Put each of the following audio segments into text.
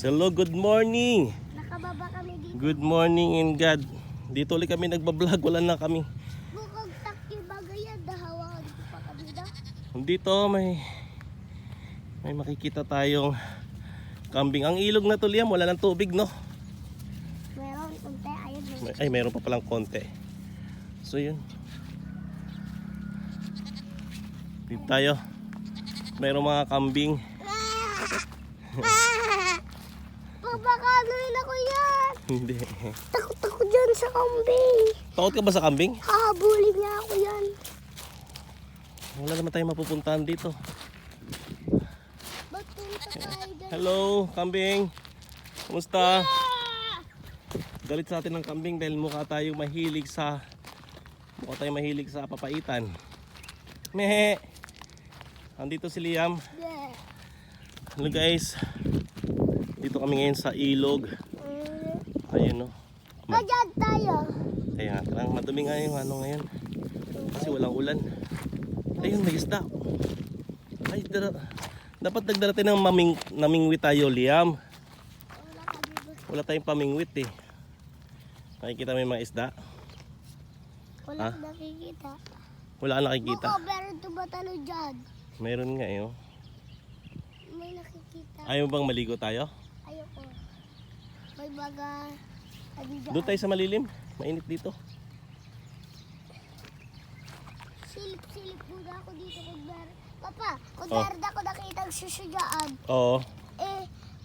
Hello, good morning. Nakababa kami dito. Good morning in God. Dito ulit kami nagbablog, wala na kami. Bukag takti bagay dahawakan ko pa kami da. Dito may makikita tayong kambing. Ang ilog na to, Liam, wala ng tubig, no? Meron konti ayun. Ay, meron pa palang konti. So yun. Dito tayo. Mayroong mga kambing. Pagpakaluin ako yan. Hindi. Takot ako dyan sa kambing. Takot ka ba sa kambing? Hahabulin niya ako yan. Wala naman tayong mapupuntahan dito. Ba't punta tayo dyan? Hello, kambing. Kumusta? Galit sa atin ng kambing dahil mukha tayong mahilig sa papaitan. Mehe. Andito si Liam. Yeah. Hello guys. Dito kami ngayon sa ilog. Ayun, no. Dyan tayo. Kaya nga, madumi nga yung ano ngayon. Kasi walang ulan. Ayun, may isda. Ay, dapat nagdala tayo ng namingwit tayo, Liam. Wala ka dito. Wala tayong pamingwit eh. Nakikita mo yung mga isda? Wala Ha? ka nakikita. Wala ka nakikita. Baka meron tumatalo dyan. Meron nga eh. Oh. May nakikita. Ayaw bang maligo tayo? Ayoko. May baga. Doon tayo sa malilim. Mainit dito. Silip-silip muna ako dito kung meron. Papa, kung meron ako nakita ang susudyaan, Oo.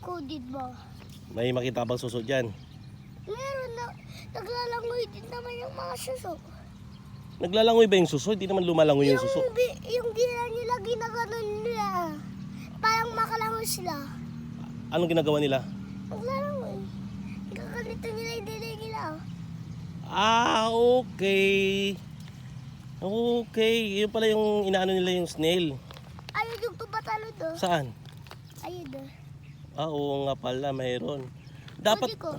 kudid mo. May makita bang suso dyan? Meron na, naglalangoy din naman yung mga suso. Naglalangoy ba yung suso? Hindi naman lumalangoy yung suso. Yung gila nila ginaganon nila. Parang makalangoy sila. Anong ginagawa nila? Naglalangoy. Ikakalito nila yung dilig nila. Ah, okay. Okay. Yun pala yung inaano nila yung snail. Ayun yung tumatalo do. Saan? Ayun do. Ah, oo nga pala. Mayroon. Dapat... Pwede ko.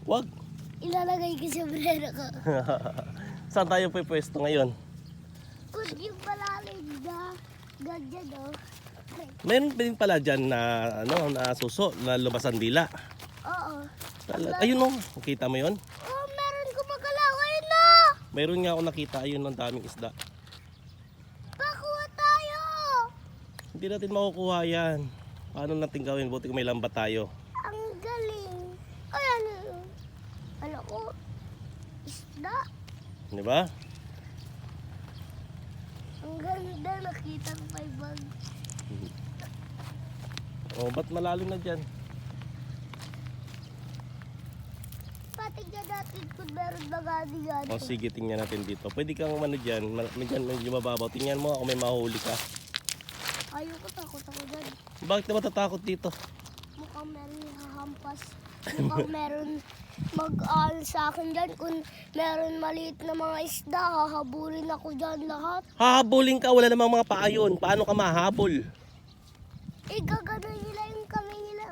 Wag. Ilalagay ko sa brero ko. Saan tayo pwesto ngayon? Kung yung palalim na ganyan do. Mayroon din pala dyan na, ano, na suso na lumasan dila. Oo. Ayun o. Nakita mo yun? Oh, meron ko magalaw. Ayun na! Mayroon nga ako nakita. Ayun ang daming isda. Pakuha tayo! Hindi natin makukuha yan. Paano natin gawin? Buti kung may lambat tayo. Ang galing. Ay, ano yun? Ano ko? Isda. Di ba? Ang ganda. Nakita ko pa yung bag. O, ba't malalim na dyan? Patignan natin kung meron bagani-gani. O, sige, tingnan natin dito. Pwede kang ano dyan. Medyo mababaw. Tingnan mo kung may mahuli ka. Ayoko, takot ako dyan. Bakit na matatakot dito? Mukhang meron hahampas. Mukhang meron mag-aal sa akin dyan. Kung meron maliit na mga isda, hahabulin ako dyan lahat. Hahabulin ka. Wala namang mga paayon. Paano ka mahabol? Gaganon nila yung kamay nila.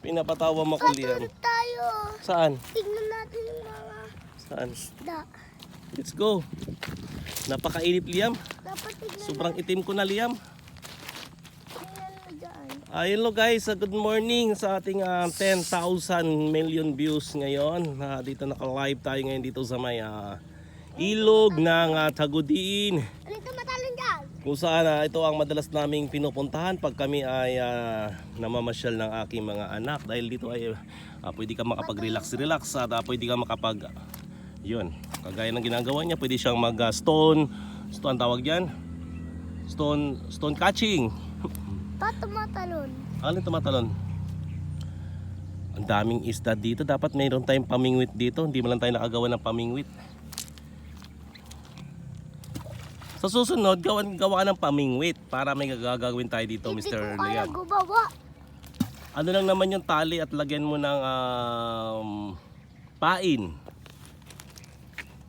Pinapatawa mo ko, Liam. Patulog tayo. Saan? Tingnan natin yung mga Saan? isda. Let's go. Napakainit, Liam. Dapat tingnan Sobrang itim ko na, Liam. mo dyan. Hello guys, good morning sa ating 10,000 million views ngayon. Dito naka-live tayo ngayon dito sa may ilog ng Tagudiin. Ano ito matalon dyan? Kung saan ito ang madalas naming pinupuntahan pag kami ay namamasyal ng aking mga anak. Dahil dito ay pwede ka makapag-relax at pwede ka makapag... yun, kagaya ng ginagawa niya, pwede siyang mag-stone tawag dyan? Stone catching. Pato matalon. Alin tumatalon? Ang daming isda dito. Dapat mayroon tayong pamingwit dito. Hindi man lang tayo nakagawa ng pamingwit. Sa susunod, gawa ka ng pamingwit para may gagawin tayo dito, Hindi Mr. ko kaya Liam. gumawa. Ano lang naman yung tali at lagyan mo ng pain.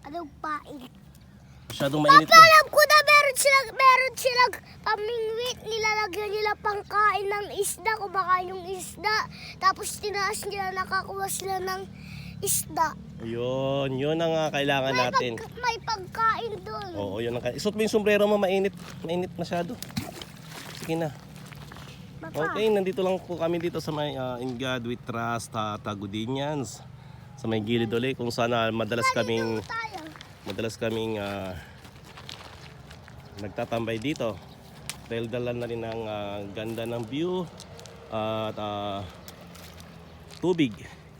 Anong pain? Masyadong mainit na. Alam ko na meron silang pamingwit. Nilalagyan nila pangkain ng isda. Kumakain yung isda. Tapos tinaas nila, nakakuha sila ng isda. Yun ang kailangan natin. May pagkain doon. Oo, yun ang kailangan. Isuot mo yung sombrero mo, mainit. Mainit masyado. sige na. Papa. Okay, nandito lang po kami dito sa may In God We Trust, Tagudinians. Sa may gilid ulit kung saan madalas kaming Tayo. nagtatambay dito. Dahil dala na rin ang ganda ng view at tubig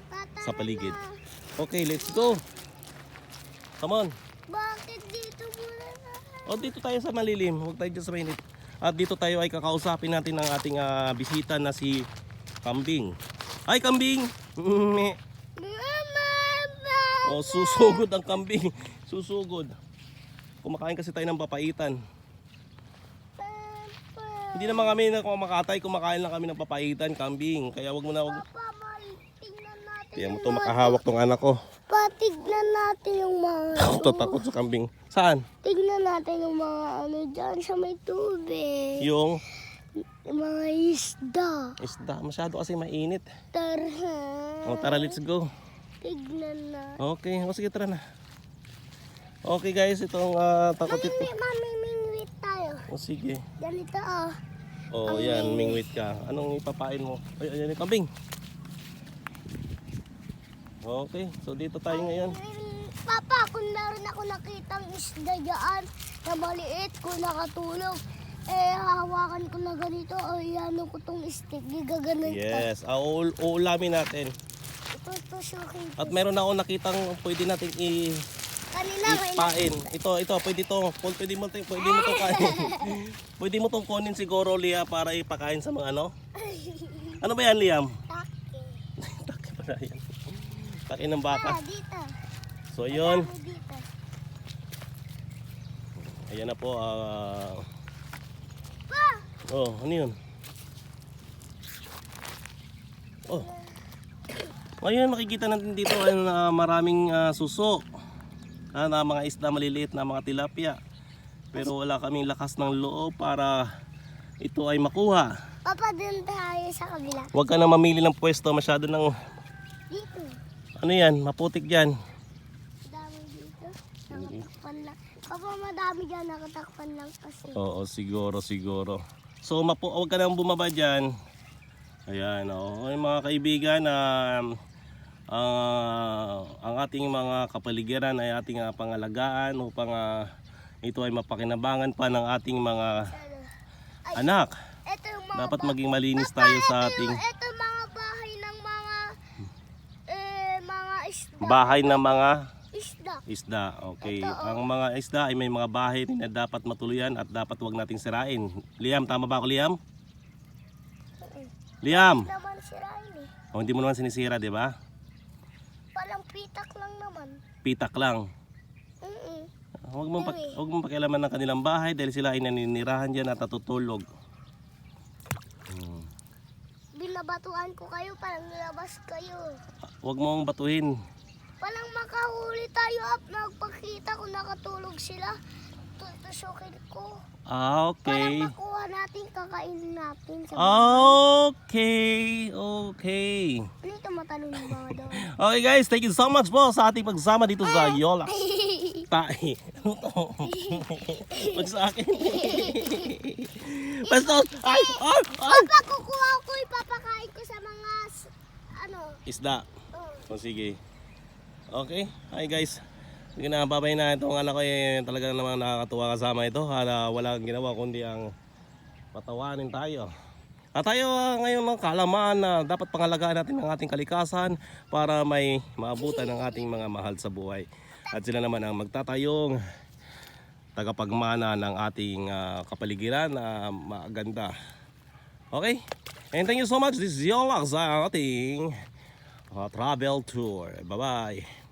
Tata sa paligid. na. Okay, let's go. Come on. Bakit dito muna na? O dito tayo sa malilim, huwag tayo dyan sa mainit. At dito tayo ay kakausapin natin ang ating bisita na si Kambing. Ay, Kambing! Mama! O, susugod ang kambing. Susugod. Kumakain kasi tayo ng papaitan. Papa! Hindi naman kami na kumakatay, kumakain lang kami ng papaitan, kambing. Kaya wag mo na, wag. Papa, tingnan natin Kaya mo to makahawak tong anak ko. Patignan natin yung mga... Tatakot sa kambing. Saan? Tignan natin yung mga ano dyan sa may tubig. Yung Yung mga isda. isda. Masyado kasi mainit. Tara. O, tara, let's go. Tignan na. Okay, o sige, tara na. Okay guys, itong takot ito. Mamimingwit tayo. O sige. Ganito oh. O yan, mingwit ka. Anong ipapain mo? Ay, ayan yung kambing. Okay, so dito tayo ngayon. Papa, kung meron ako nakitang isda dyan na maliit, kung nakatulog, hahawakan ko na ganito, o iano ko tong stick, gigaganon Yes, uulamin natin. Tutusukin ko. At meron ako nakitang pwede natin Kanina may ipain. Ito, pwede to. Pwede mo to kain. Pwede mo tong kunin siguro, Lia, para ipakain sa mga ano. Ano ba yan, Liam? take. Taki pala yan. Taki ng baka. Dito. So, yun. Dito. Ayan na po. Pa! Oh, ano yun? Oh. Ngayon makikita natin dito ay maraming suso. Na mga isda maliliit na mga tilapia. Pero wala kaming lakas ng loob para ito ay makuha. Papa, dun tayo sa kabila. Huwag ka na mamili ng pwesto, masyado ng Dito. ano yan, maputik dyan. Dami dito. Nakatakpan lang. Papa, madami dyan. Nakatakpan lang kasi. Oo, siguro. So huwag ka nang bumaba dyan. Ayan, ay mga kaibigan, ang ating mga kapaligiran ay ating pangalagaan upang ito ay mapakinabangan pa ng ating mga anak. Ito yung mga Dapat maging malinis tayo sa ating ito yung mga bahay ng mga isda. bahay ng mga Isda. isda. Okay, Ito, oh. ang mga isda ay may mga bahay na dapat matuluyan at dapat wag nating sirain. Liam, tama ba ako, Liam? Liam, Naman sirain eh. hindi mo naman sinisira, di ba? Palang pitak lang naman. Pitak lang. Huwag mong pakialaman ng kanilang bahay dahil sila ay naninirahan dyan at natutulog. Binabatuan ko kayo, parang nilabas kayo. Huwag mong batuhin. Palang makahuli tayo up, nagpakita kung nakatulog sila. Tutusukin ko. Okay. Palang makuha natin, kakainin natin. Sa Okay. Dito matanong yung mga doon. Okay guys, thank you so much po sa ating pagsama dito sa Yola. Tae. Ano to? Wag sa akin. Basta, ay! Papa, kukuha ko, ipapakain ko sa mga, Isda. oh. O sige. Okay, hi guys. Sige na, babay na itong anak ko talaga namang nakakatuwa kasama ito. Walang ginawa kundi ang patawanin tayo. At tayo ngayon ng kalamaan na dapat pangalagaan natin ang ating kalikasan para may maabutan ang ating mga mahal sa buhay. At sila naman ang magtatayong tagapagmana ng ating kapaligiran na maganda. Okay? And thank you so much. This is Yola sa ating travel tour. Bye-bye.